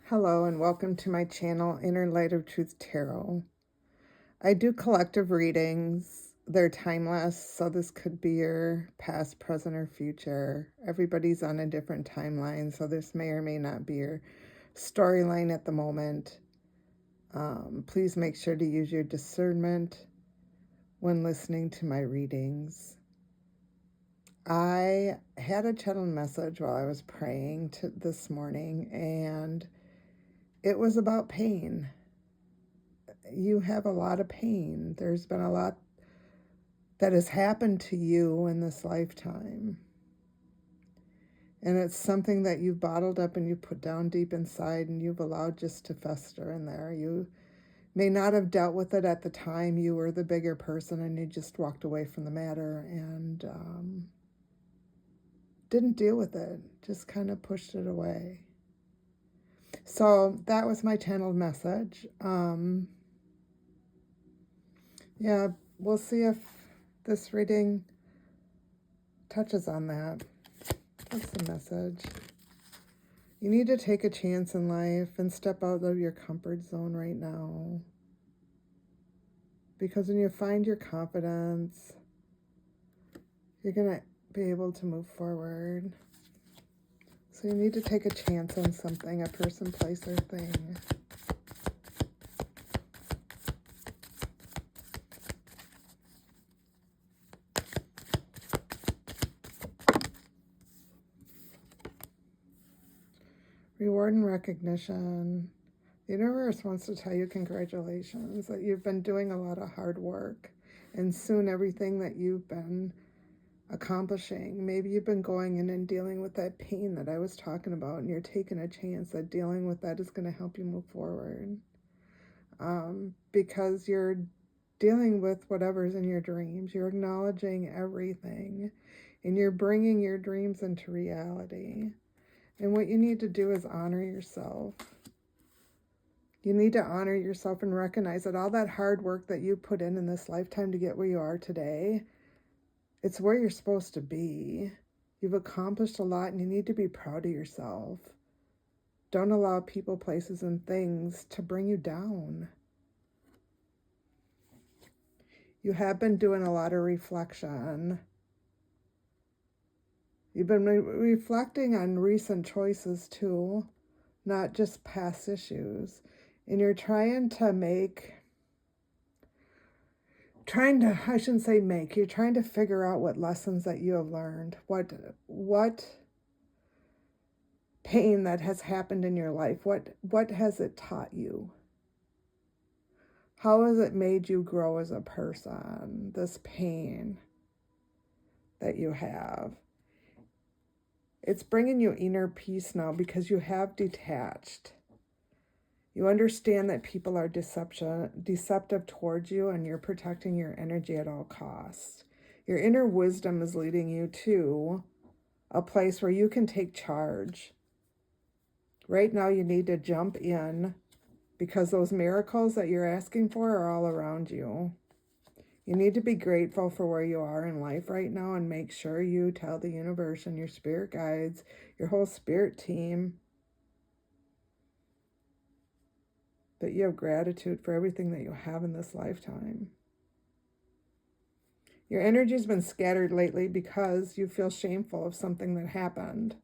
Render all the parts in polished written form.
Hello and welcome to my channel, Inner Light of Truth Tarot. I do collective readings. They're timeless, so this could be your past, present, or future. Everybody's on a different timeline, so this may or may not be your storyline at the moment. Please make sure to use your discernment when listening to my readings. I had a channel message while I was praying this morning, and it was about pain. You have a lot of pain. There's been a lot that has happened to you in this lifetime. And it's something that you've bottled up and you put down deep inside and you've allowed just to fester in there. You may not have dealt with it at the time. You were the bigger person and you just walked away from the matter and didn't deal with it, just kind of pushed it away. So that was my channeled message. Yeah, we'll see if this reading touches on that. That's the message. You need to take a chance in life and step out of your comfort zone right now. Because when you find your confidence, you're going to be able to move forward. So you need to take a chance on something, a person, place, or thing. Reward and recognition. The universe wants to tell you congratulations, that you've been doing a lot of hard work, and soon everything that you've been accomplishing, maybe you've been going in and dealing with that pain that I was talking about, and you're taking a chance that dealing with that is going to help you move forward. Because you're dealing with whatever's in your dreams. You're acknowledging everything, and you're bringing your dreams into reality. And what you need to do is honor yourself. You need to honor yourself and recognize that all that hard work that you put in this lifetime to get where you are today, it's where you're supposed to be. You've accomplished a lot and you need to be proud of yourself. Don't allow people, places, and things to bring you down. You have been doing a lot of reflection. You've been reflecting on recent choices too, not just past issues. And you're trying to you're trying to figure out what lessons that you have learned, what pain that has happened in your life, what has it taught you? How has it made you grow as a person, this pain that you have? It's bringing you inner peace now because you have detached. You understand that people are deceptive towards you, and you're protecting your energy at all costs. Your inner wisdom is leading you to a place where you can take charge. Right now you need to jump in because those miracles that you're asking for are all around you. You need to be grateful for where you are in life right now and make sure you tell the universe and your spirit guides, your whole spirit team, that you have gratitude for everything that you have in this lifetime. Your energy's been scattered lately because you feel shameful of something that happened.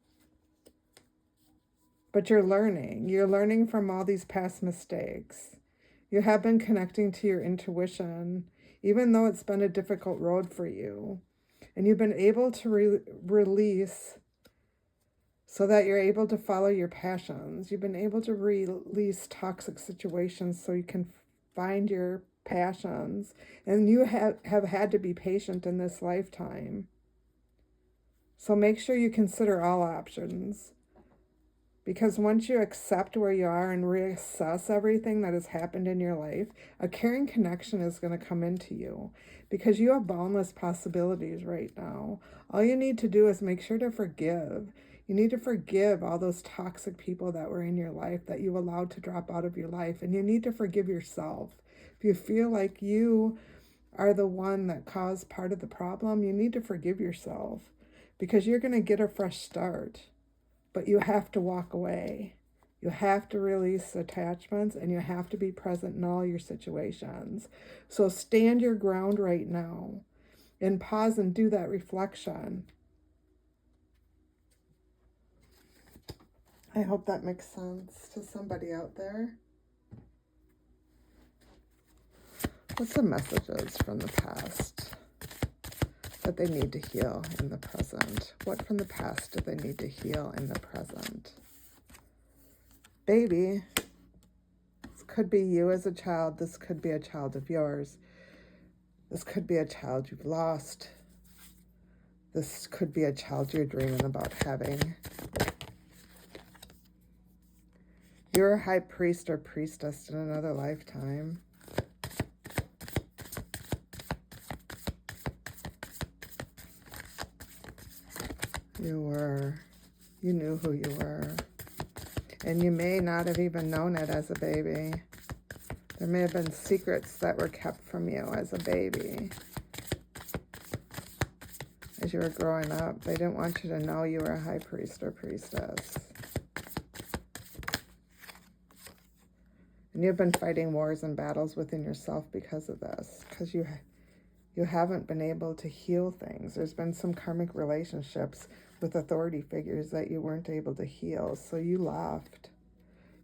But you're learning. You're learning from all these past mistakes. You have been connecting to your intuition, even though it's been a difficult road for you. And you've been able to release so that you're able to follow your passions. You've been able to release toxic situations so you can find your passions. And you have had to be patient in this lifetime. So make sure you consider all options. Because once you accept where you are and reassess everything that has happened in your life, a caring connection is going to come into you because you have boundless possibilities right now. All you need to do is make sure to forgive. You need to forgive all those toxic people that were in your life that you allowed to drop out of your life. And you need to forgive yourself. If you feel like you are the one that caused part of the problem, you need to forgive yourself because you're going to get a fresh start. But you have to walk away. You have to release attachments, and you have to be present in all your situations. So stand your ground right now and pause and do that reflection. I hope that makes sense to somebody out there. What's the messages from the past that they need to heal in the present? What from the past do they need to heal in the present? Baby, this could be you as a child. This could be a child of yours. This could be a child you've lost. This could be a child you're dreaming about having. You're a high priest or priestess in another lifetime. You knew who you were. And you may not have even known it as a baby. There may have been secrets that were kept from you as a baby. As you were growing up, they didn't want you to know you were a high priest or priestess. And you've been fighting wars and battles within yourself because of this, because you haven't been able to heal things. There's been some karmic relationships with authority figures that you weren't able to heal, so you left.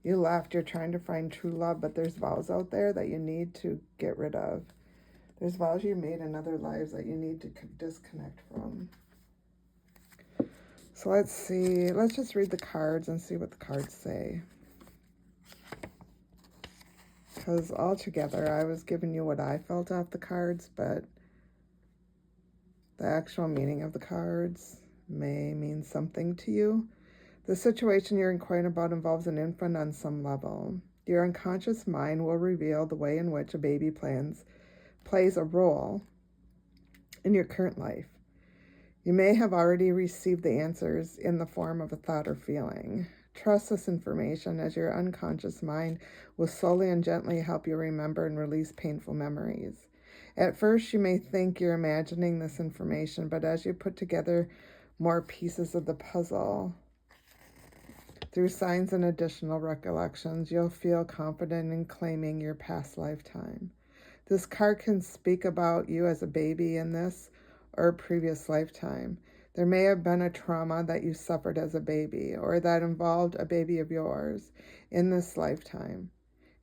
You left. You're trying to find true love, but there's vows out there that you need to get rid of. There's vows you made in other lives that you need to disconnect from. So let's see. Let's just read the cards and see what the cards say. Because altogether, I was giving you what I felt off the cards, but the actual meaning of the cards may mean something to you. The situation you're inquiring about involves an infant on some level. Your unconscious mind will reveal the way in which a baby plays a role in your current life. You may have already received the answers in the form of a thought or feeling. Trust this information, as your unconscious mind will slowly and gently help you remember and release painful memories. At first, you may think you're imagining this information, but as you put together more pieces of the puzzle, through signs and additional recollections, you'll feel confident in claiming your past lifetime. This card can speak about you as a baby in this or a previous lifetime. There may have been a trauma that you suffered as a baby, or that involved a baby of yours in this lifetime.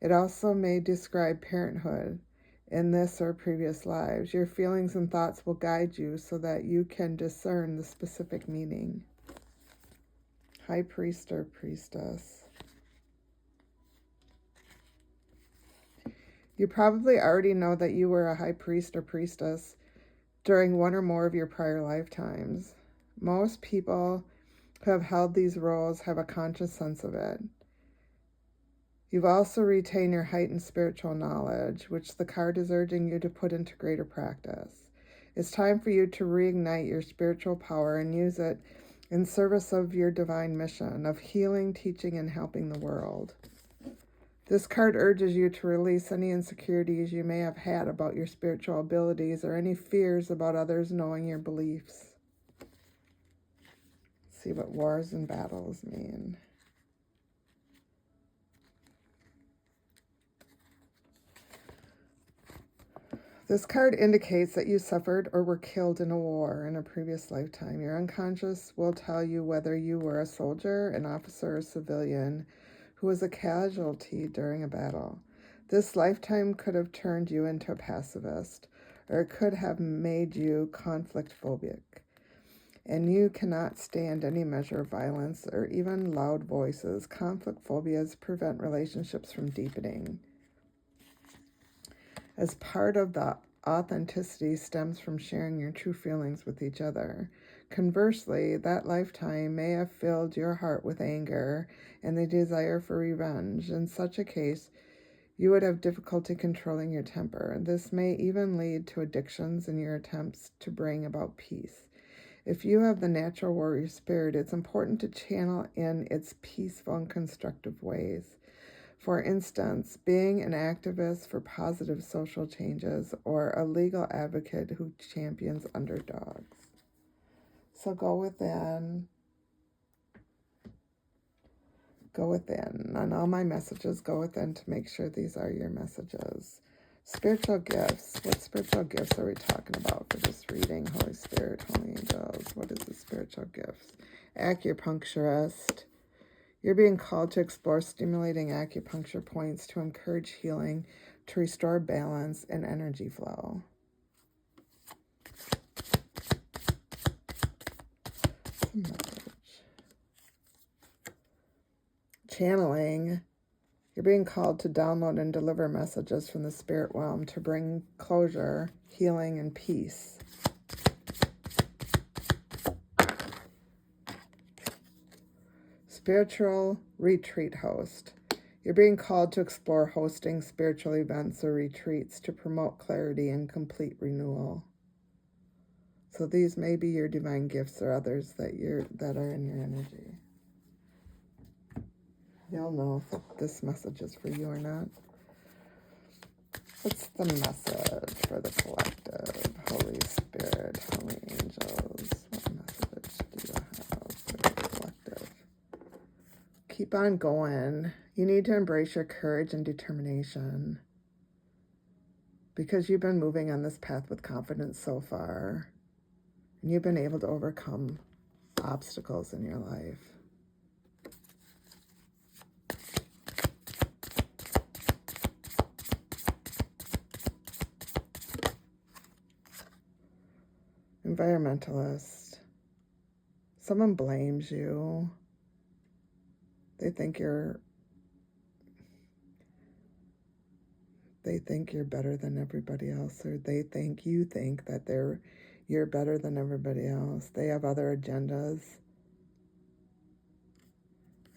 It also may describe parenthood in this or previous lives. Your feelings and thoughts will guide you so that you can discern the specific meaning. High priest or priestess. You probably already know that you were a high priest or priestess during one or more of your prior lifetimes. Most people who have held these roles have a conscious sense of it. You've also retained your heightened spiritual knowledge, which the card is urging you to put into greater practice. It's time for you to reignite your spiritual power and use it in service of your divine mission of healing, teaching, and helping the world. This card urges you to release any insecurities you may have had about your spiritual abilities or any fears about others knowing your beliefs. Let's see what wars and battles mean. This card indicates that you suffered or were killed in a war in a previous lifetime. Your unconscious will tell you whether you were a soldier, an officer, or civilian who was a casualty during a battle. This lifetime could have turned you into a pacifist, or it could have made you conflict phobic. And you cannot stand any measure of violence or even loud voices. Conflict phobias prevent relationships from deepening. As part of the authenticity stems from sharing your true feelings with each other. Conversely, that lifetime may have filled your heart with anger and the desire for revenge. In such a case, you would have difficulty controlling your temper. This may even lead to addictions in your attempts to bring about peace. If you have the natural warrior spirit, it's important to channel in its peaceful and constructive ways. For instance, being an activist for positive social changes or a legal advocate who champions underdogs. So go within, Go within. On all my messages, go within to make sure these are your messages. Spiritual gifts. What spiritual gifts are we talking about for this reading? Holy Spirit, Holy Angels. What is the spiritual gifts? Acupuncturist. You're being called to explore stimulating acupuncture points to encourage healing, to restore balance and energy flow. Channeling. You're being called to download and deliver messages from the spirit realm to bring closure, healing, and peace. Spiritual retreat host. You're being called to explore hosting spiritual events or retreats to promote clarity and complete renewal. So these may be your divine gifts or others that are in your energy. You'll know if this message is for you or not. What's the message for the collective? Holy Spirit, Holy Angels, what message do you have for the collective? Keep on going. You need to embrace your courage and determination because you've been moving on this path with confidence so far, and you've been able to overcome obstacles in your life. Environmentalist. Someone blames you. They think you're better than everybody else, or you think that you're better than everybody else. They have other agendas,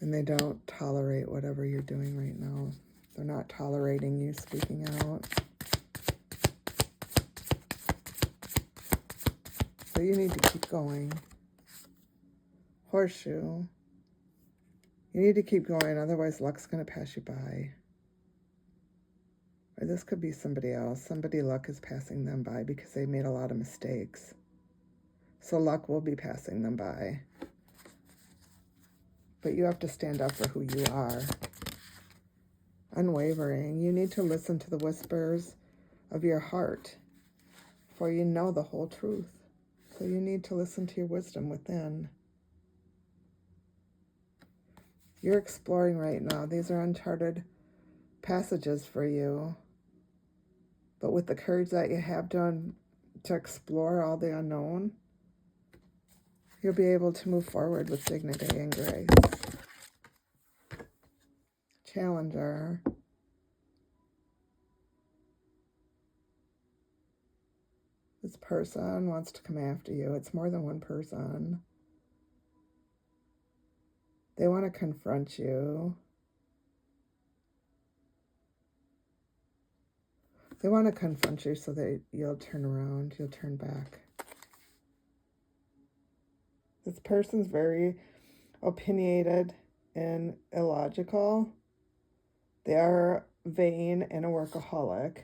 and they don't tolerate whatever you're doing right now. They're not tolerating you speaking out. So you need to keep going. Horseshoe. You need to keep going, otherwise luck's going to pass you by. Or this could be somebody else. Somebody luck is passing them by because they made a lot of mistakes. So luck will be passing them by. But you have to stand up for who you are. Unwavering. You need to listen to the whispers of your heart, for you know the whole truth. So you need to listen to your wisdom within. You're exploring right now. These are uncharted passages for you. But with the courage that you have done to explore all the unknown, you'll be able to move forward with dignity and grace. Challenger. This person wants to come after you. It's more than one person. They want to confront you. They want to confront you so that you'll turn around, you'll turn back. This person's very opinionated and illogical. They are vain and a workaholic.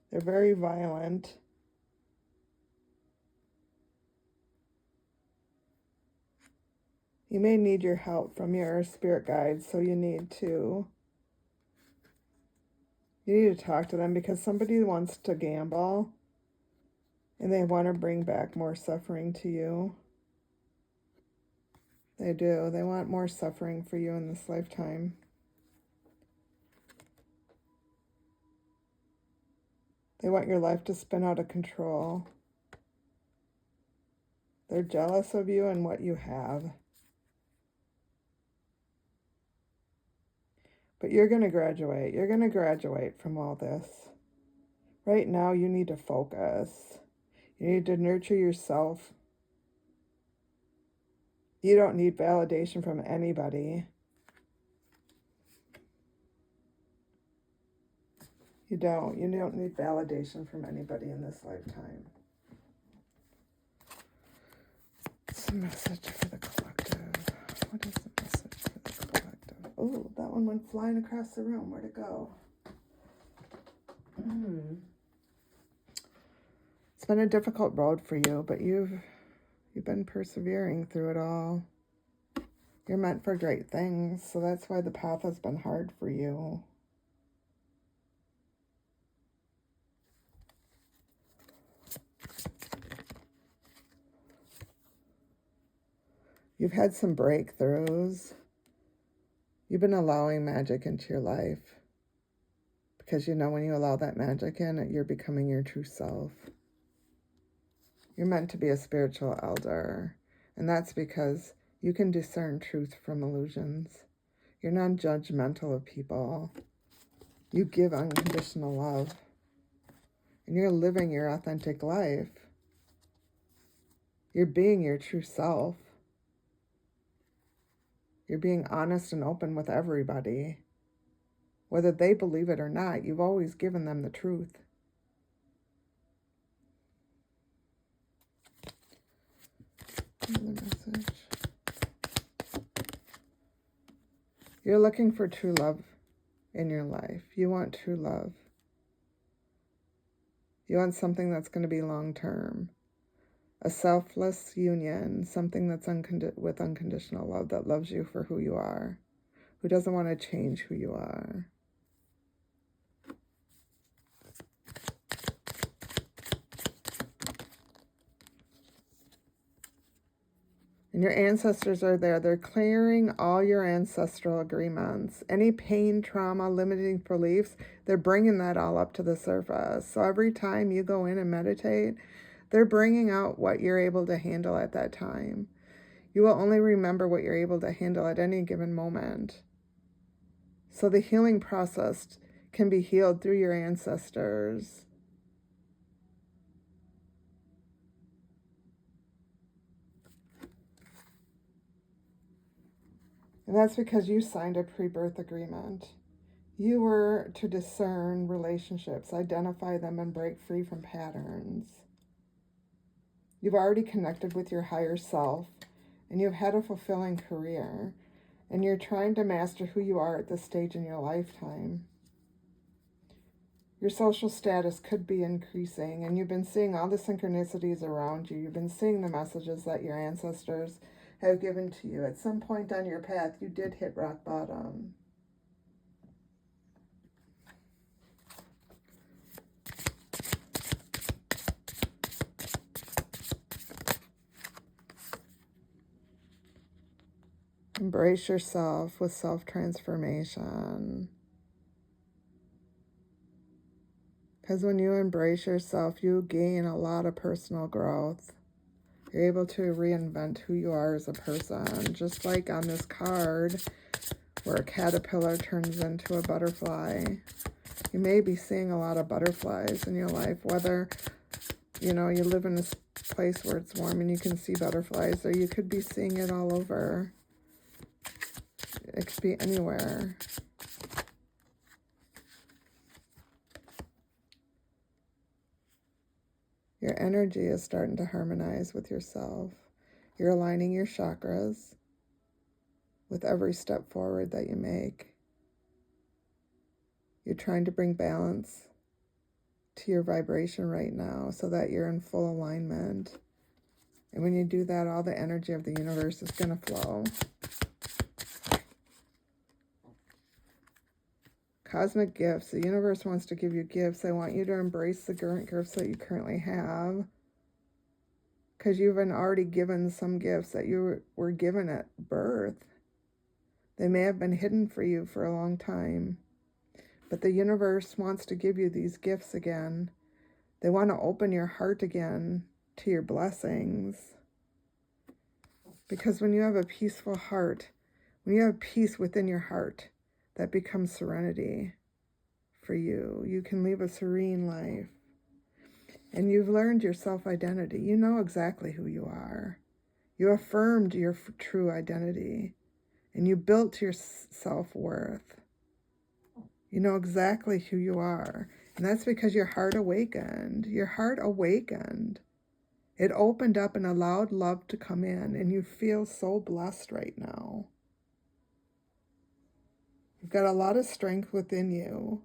They're very violent. You may need your help from your spirit guides, so you need to talk to them because somebody wants to gamble and they want to bring back more suffering to you. They do. They want more suffering for you in this lifetime. They want your life to spin out of control. They're jealous of you and what you have. But you're going to graduate. You're going to graduate from all this. Right now, you need to focus. You need to nurture yourself. You don't need validation from anybody. You don't. You don't need validation from anybody in this lifetime. What's the message for the collective? What is the message for the collective? Oh, that one went flying across the room. Where'd it go? It's been a difficult road for you, but you've been persevering through it all. You're meant for great things, so that's why the path has been hard for you. You've had some breakthroughs. You've been allowing magic into your life because you know when you allow that magic in, you're becoming your true self. You're meant to be a spiritual elder, and that's because you can discern truth from illusions. You're non-judgmental of people. You give unconditional love, and you're living your authentic life. You're being your true self. You're being honest and open with everybody. Whether they believe it or not, you've always given them the truth. Another message. You're looking for true love in your life. You want true love. You want something that's going to be long-term. A selfless union, something that's with unconditional love, that loves you for who you are, who doesn't want to change who you are. And your ancestors are there. They're clearing all your ancestral agreements. Any pain, trauma, limiting beliefs, they're bringing that all up to the surface. So every time you go in and meditate, they're bringing out what you're able to handle at that time. You will only remember what you're able to handle at any given moment. So the healing process can be healed through your ancestors. And that's because you signed a pre-birth agreement. You were to discern relationships, identify them, and break free from patterns. You've already connected with your higher self, and you've had a fulfilling career, and you're trying to master who you are at this stage in your lifetime. Your social status could be increasing, and you've been seeing all the synchronicities around you. You've been seeing the messages that your ancestors have given to you. At some point on your path, you did hit rock bottom. Embrace yourself with self-transformation. Because when you embrace yourself, you gain a lot of personal growth. You're able to reinvent who you are as a person. Just like on this card, where a caterpillar turns into a butterfly. You may be seeing a lot of butterflies in your life, whether, you live in a place where it's warm and you can see butterflies, or you could be seeing it all over. It could be anywhere. Your energy is starting to harmonize with yourself. You're aligning your chakras with every step forward that you make. You're trying to bring balance to your vibration right now so that you're in full alignment. And when you do that, all the energy of the universe is going to flow. Cosmic gifts. The universe wants to give you gifts. They want you to embrace the current gifts that you currently have, because you've been already given some gifts that you were given at birth. They may have been hidden for you for a long time, but the universe wants to give you these gifts again. They want to open your heart again to your blessings. Because when you have a peaceful heart, when you have peace within your heart, that becomes serenity for you. You can live a serene life. And you've learned your self-identity. You know exactly who you are. You affirmed your true identity. And you built your self-worth. You know exactly who you are. And that's because your heart awakened. Your heart awakened. It opened up and allowed love to come in. And you feel so blessed right now. You've got a lot of strength within you.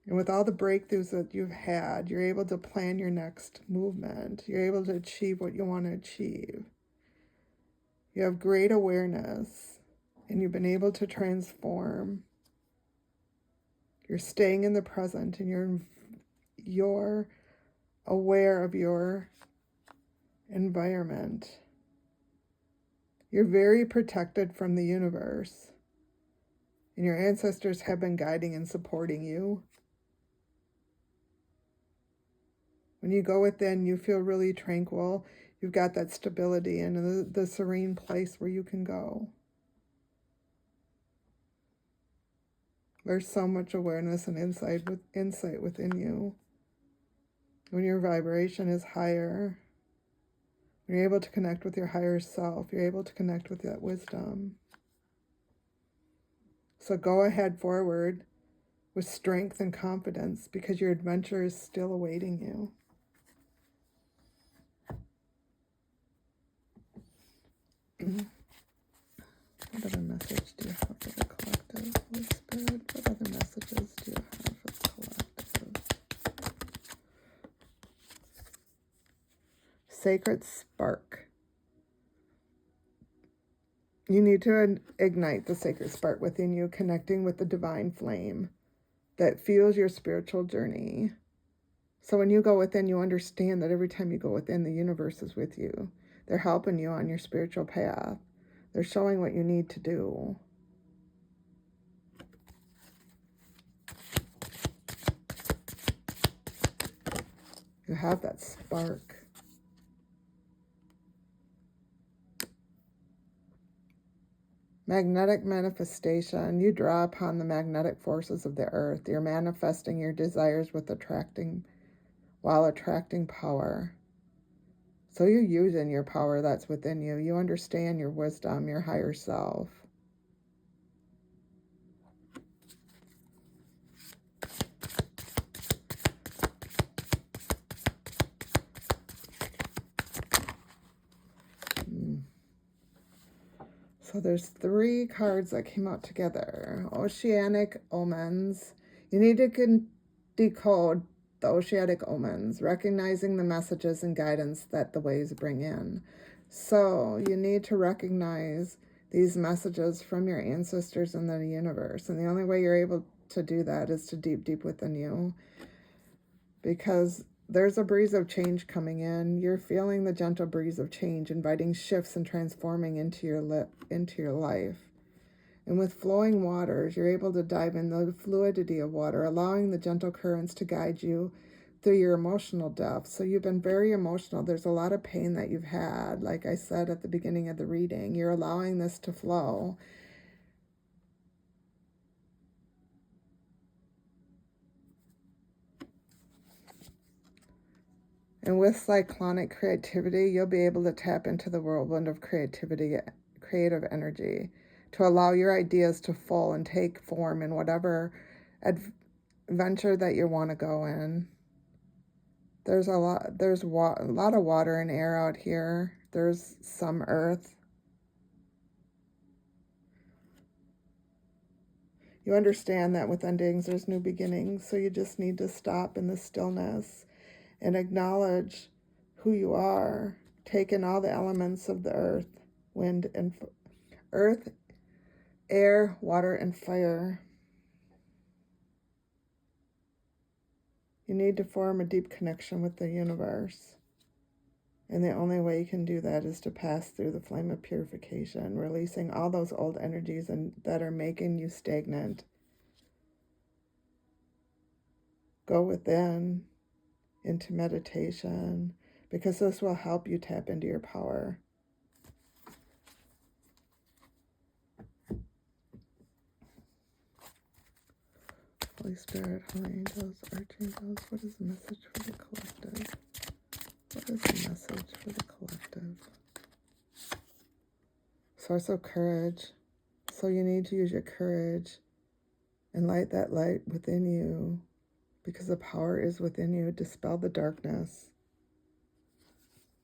And with all the breakthroughs that you've had, you're able to plan your next movement. You're able to achieve what you want to achieve. You have great awareness, and you've been able to transform. You're staying in the present, and you're aware of your environment. You're very protected from the universe, and your ancestors have been guiding and supporting you. When you go within, you feel really tranquil. You've got that stability and the serene place where you can go. There's so much awareness and insight within you. When your vibration is higher, when you're able to connect with your higher self, you're able to connect with that wisdom. So go ahead forward with strength and confidence, because your adventure is still awaiting you. What other message do you have for the collective, Holy Spirit? What other messages do you have for the collective? Sacred spark. You need to ignite the sacred spark within you, connecting with the divine flame that fuels your spiritual journey. So when you go within, you understand that every time you go within, the universe is with you. They're helping you on your spiritual path. They're showing what you need to do. You have that spark. Magnetic manifestation. You draw upon the magnetic forces of the earth. You're manifesting your desires while attracting power. So you're using your power that's within you. You understand your wisdom, your higher self. So there's 3 cards that came out together. Oceanic omens. You need to decode the oceanic omens, recognizing the messages and guidance that the waves bring in. So you need to recognize these messages from your ancestors and the universe. And the only way you're able to do that is to deep within you. Because there's a breeze of change coming in. You're feeling the gentle breeze of change, inviting shifts and transforming into your life. And with flowing waters, you're able to dive in the fluidity of water, allowing the gentle currents to guide you through your emotional depth. So you've been very emotional. There's a lot of pain that you've had. Like I said at the beginning of the reading, you're allowing this to flow. And with cyclonic creativity, you'll be able to tap into the whirlwind of creative energy, to allow your ideas to fall and take form in whatever adventure that you want to go in. There's a lot of water and air out here. There's some earth. You understand that with endings, there's new beginnings. So you just need to stop in the stillness and acknowledge who you are. Take in all the elements of the earth, wind and earth, air, water, and fire. You need to form a deep connection with the universe. And the only way you can do that is to pass through the flame of purification, releasing all those old energies that are making you stagnant. Go within into meditation, because this will help you tap into your power. Holy Spirit, Holy Angels, Archangels, what is the message for the collective? What is the message for the collective? Source of courage. So you need to use your courage and light that light within you, because the power is within you. Dispel the darkness.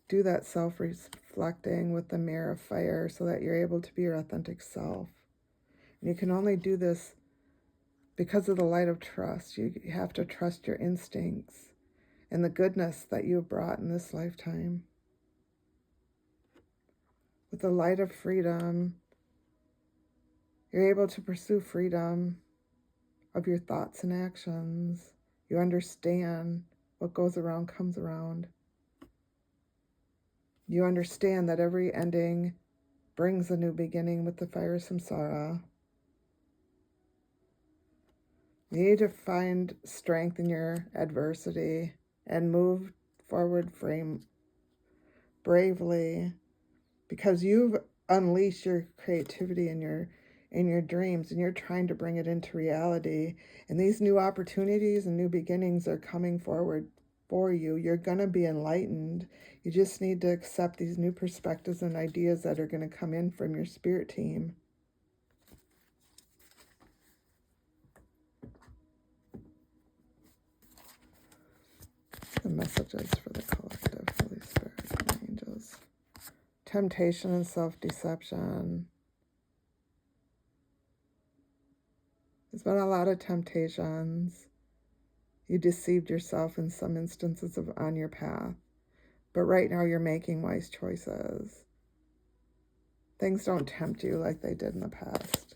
Do that self-reflecting with the mirror of fire so that you're able to be your authentic self. And you can only do this because of the light of trust. You have to trust your instincts and the goodness that you have brought in this lifetime. with the light of freedom, you're able to pursue freedom of your thoughts and actions. You understand what goes around comes around. You understand that every ending brings a new beginning with the fire samsara. You need to find strength in your adversity and move forward bravely, because you've unleashed your creativity in your dreams, and you're trying to bring it into reality. And these new opportunities and new beginnings are coming forward for you. You're going to be enlightened. You just need to accept these new perspectives and ideas that are going to come in from your spirit team. The messages for the collective, Holy Spirit, and angels. Temptation and self-deception. There's been a lot of temptations. You deceived yourself in some instances on your path. But right now you're making wise choices. Things don't tempt you like they did in the past.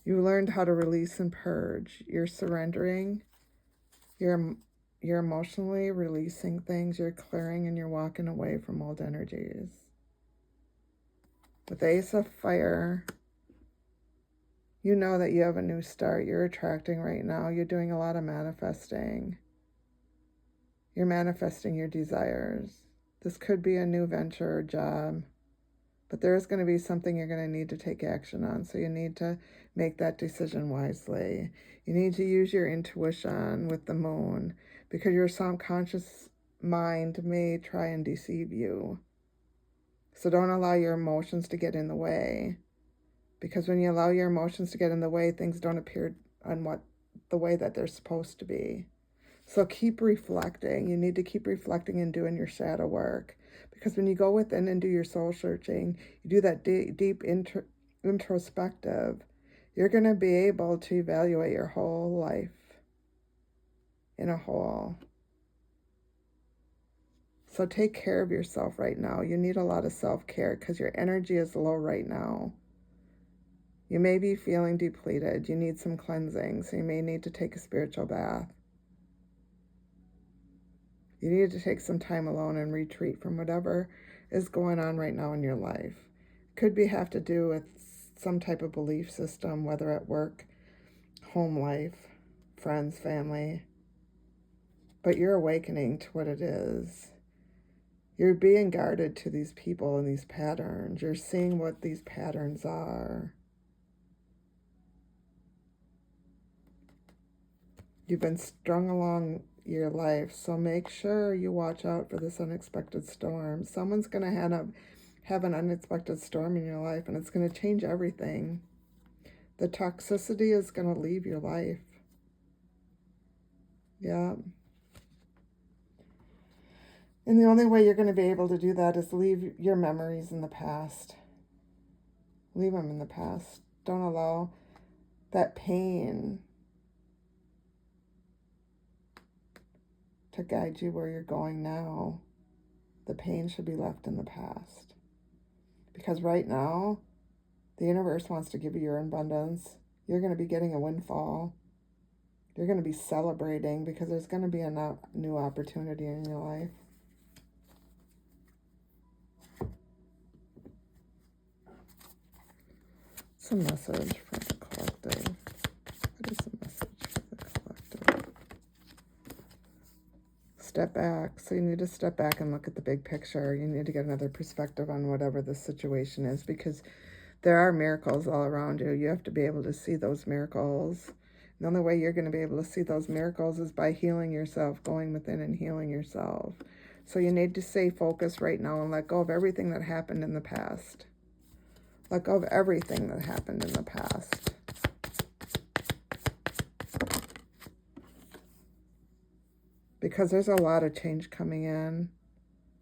You learned how to release and purge. You're surrendering. You're emotionally releasing things. You're clearing and you're walking away from old energies. With the Ace of Fire, you know that you have a new start. You're attracting right now. You're doing a lot of manifesting. You're manifesting your desires. This could be a new venture or job, but there is going to be something you're going to need to take action on. So you need to make that decision wisely. You need to use your intuition with the moon, because your subconscious mind may try and deceive you. So don't allow your emotions to get in the way, because when you allow your emotions to get in the way, things don't appear on the way that they're supposed to be. So keep reflecting. You need to keep reflecting and doing your shadow work. Because when you go within and do your soul searching, you do that deep introspective, you're going to be able to evaluate your whole life in a whole. So take care of yourself right now. You need a lot of self-care because your energy is low right now. You may be feeling depleted. You need some cleansing. So you may need to take a spiritual bath. You need to take some time alone and retreat from whatever is going on right now in your life. Could have to do with some type of belief system, whether at work, home life, friends, family. But you're awakening to what it is. You're being guarded to these people and these patterns. You're seeing what these patterns are. You've been strung along your life, so make sure you watch out for this unexpected storm. Someone's going to have an unexpected storm in your life, and it's going to change everything. The toxicity is going to leave your life. Yeah. And the only way you're going to be able to do that is leave your memories in the past. Leave them in the past. Don't allow that pain to guide you where you're going now. The pain should be left in the past. Because right now, the universe wants to give you your abundance. You're going to be getting a windfall. You're going to be celebrating because there's going to be a new opportunity in your life. It's a message for the collective. What is the message for the collective? Step back. So you need to step back and look at the big picture. You need to get another perspective on whatever the situation is, because there are miracles all around you. You have to be able to see those miracles. And the only way you're going to be able to see those miracles is by healing yourself, going within and healing yourself. So you need to stay focused right now and let go of everything that happened in the past. Let go of everything that happened in the past. Because there's a lot of change coming in.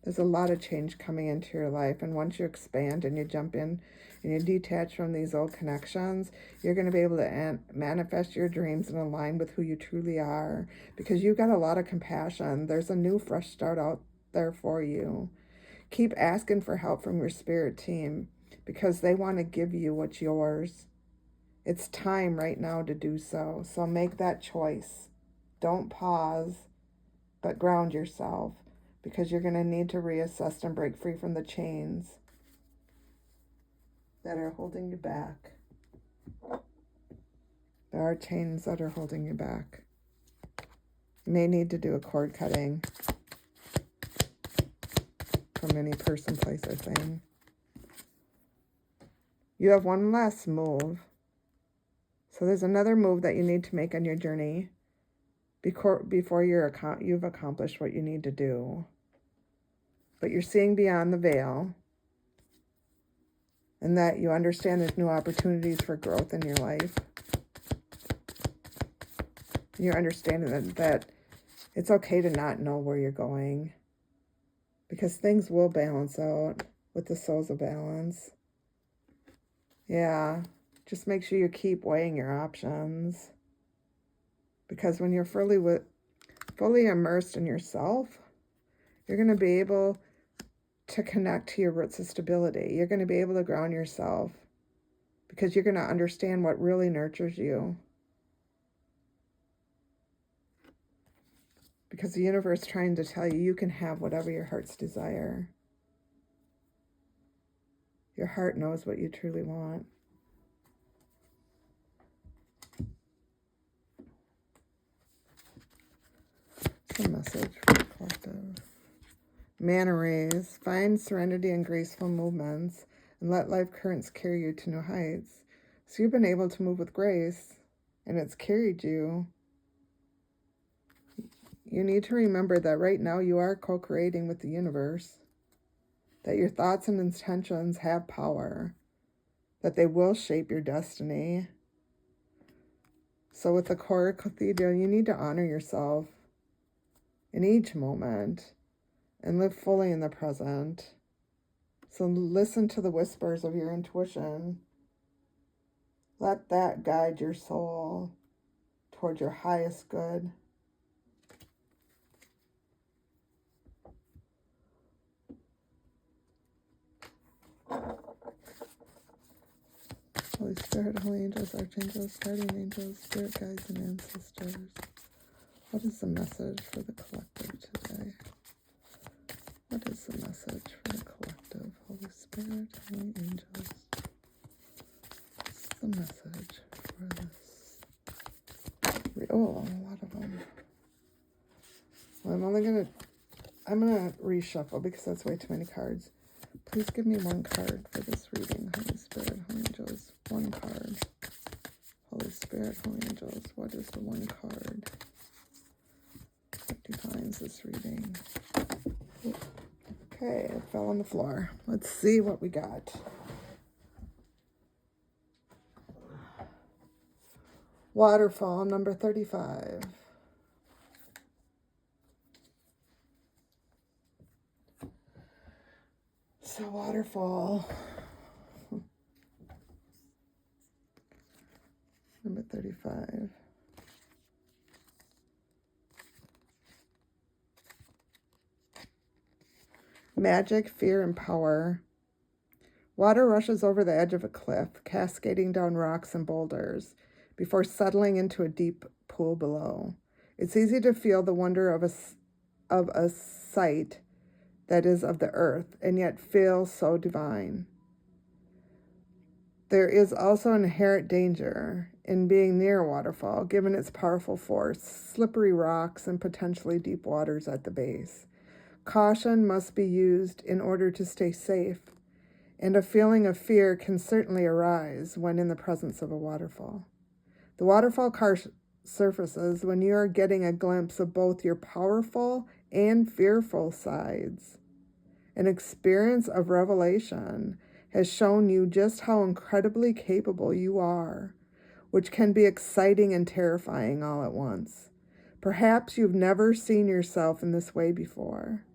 There's a lot of change coming into your life. And once you expand and you jump in and you detach from these old connections, you're going to be able to manifest your dreams and align with who you truly are. Because you've got a lot of compassion. There's a new, fresh start out there for you. Keep asking for help from your spirit team because they want to give you what's yours. It's time right now to do so. So make that choice. Don't pause, but ground yourself because you're going to need to reassess and break free from the chains that are holding you back. There are chains that are holding you back. You may need to do a cord cutting from any person, place, or thing. You have one last move. So there's another move that you need to make on your journey before you've accomplished what you need to do. But you're seeing beyond the veil, and that you understand there's new opportunities for growth in your life. You're understanding that it's okay to not know where you're going, because things will balance out with the souls of balance. Yeah, just make sure you keep weighing your options, because when you're fully immersed in yourself, you're going to be able to connect to your roots of stability. You're going to be able to ground yourself because you're going to understand what really nurtures you. Because the universe is trying to tell you can have whatever your heart's desire. Your heart knows what you truly want. It's a message for the collective. Manta rays, find serenity and graceful movements, and let life currents carry you to new heights. So you've been able to move with grace, and it's carried you. You need to remember that right now you are co-creating with the universe, that your thoughts and intentions have power, that they will shape your destiny. So with the core cathedral, you need to honor yourself in each moment and live fully in the present. So listen to the whispers of your intuition. Let that guide your soul toward your highest good. Holy Spirit, holy angels, archangels, guardian angels, spirit guides, and ancestors. What is the message for the collective today? What is the message for the collective? Holy Spirit, holy angels. What's the message for this? Oh, a lot of them. Well, I'm gonna reshuffle because that's way too many cards. Please give me one card for this reading. Holy Spirit, holy angels, one card. Holy Spirit, holy angels, what is the one card that defines this reading? Okay, it fell on the floor. Let's see what we got. Waterfall, number 35. So waterfall, number 35. Magic, fear, and power. Water rushes over the edge of a cliff, cascading down rocks and boulders before settling into a deep pool below. It's easy to feel the wonder of a sight that is of the earth, and yet feel so divine. There is also inherent danger in being near a waterfall, given its powerful force, slippery rocks, and potentially deep waters at the base. Caution must be used in order to stay safe, and a feeling of fear can certainly arise when in the presence of a waterfall. The waterfall surfaces when you are getting a glimpse of both your powerful and fearful sides. An experience of revelation has shown you just how incredibly capable you are, which can be exciting and terrifying all at once. Perhaps you've never seen yourself in this way before.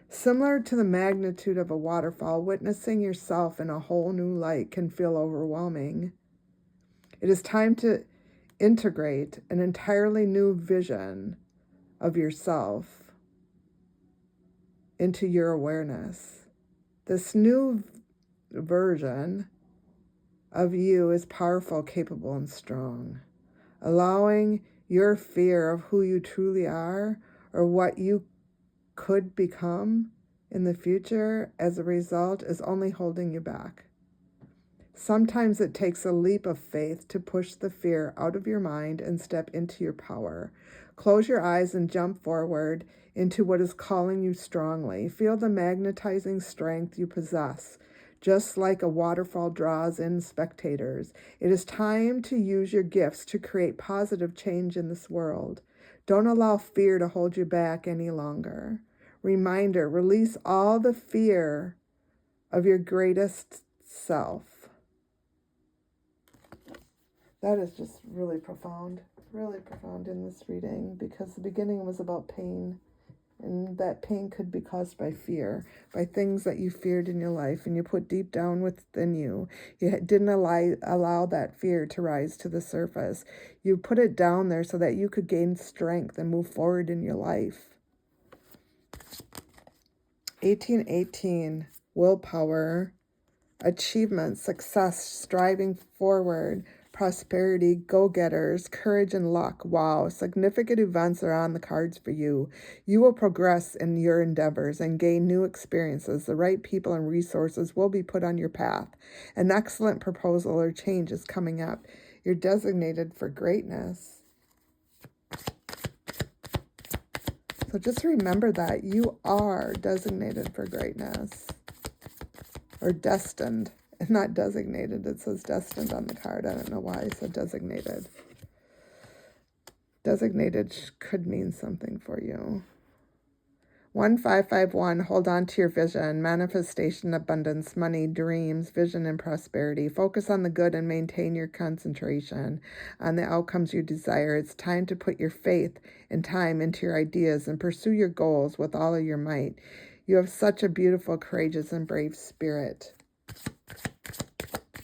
Similar to the magnitude of a waterfall, witnessing yourself in a whole new light can feel overwhelming. It is time to integrate an entirely new vision of yourself into your awareness. This new version of you is powerful, capable, and strong. Allowing your fear of who you truly are or what you could become in the future as a result is only holding you back. Sometimes it takes a leap of faith to push the fear out of your mind and step into your power. Close your eyes and jump forward into what is calling you strongly. Feel the magnetizing strength you possess. Just like a waterfall draws in spectators, it is time to use your gifts to create positive change in this world. Don't allow fear to hold you back any longer. Reminder, release all the fear of your greatest self. That is just really profound in this reading, because the beginning was about pain, and that pain could be caused by fear, by things that you feared in your life and you put deep down within you. You didn't allow that fear to rise to the surface. You put it down there so that you could gain strength and move forward in your life. 1818, willpower, achievement, success, striving forward, prosperity, go-getters, courage, and luck. Wow, significant events are on the cards for you. You will progress in your endeavors and gain new experiences. The right people and resources will be put on your path. An excellent proposal or change is coming up. You're designated for greatness. So just remember that you are designated for greatness, or destined. Not designated, it says destined on the card. I don't know why I said designated. Designated could mean something for you. 1551, hold on to your vision, manifestation, abundance, money, dreams, vision, and prosperity. Focus on the good and maintain your concentration on the outcomes you desire. It's time to put your faith and time into your ideas and pursue your goals with all of your might. You have such a beautiful, courageous, and brave spirit.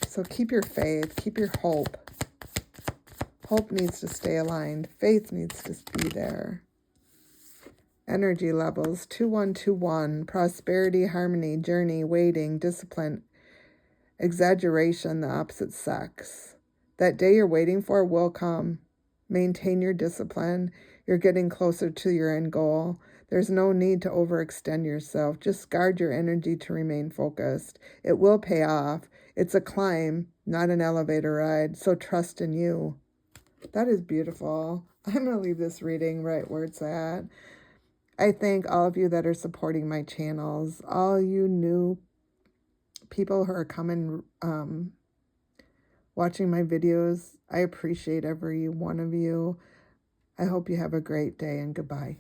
So keep your faith, keep your hope. Hope needs to stay aligned. Faith needs to be there. Energy levels, 2121, prosperity, harmony, journey, waiting, discipline, exaggeration, the opposite sex. That day you're waiting for will come. Maintain your discipline. You're getting closer to your end goal. There's no need to overextend yourself. Just guard your energy to remain focused. It will pay off. It's a climb, not an elevator ride, so trust in you. That is beautiful. I'm going to leave this reading right where it's at. I thank all of you that are supporting my channels, all you new people who are coming, watching my videos. I appreciate every one of you. I hope you have a great day, and goodbye.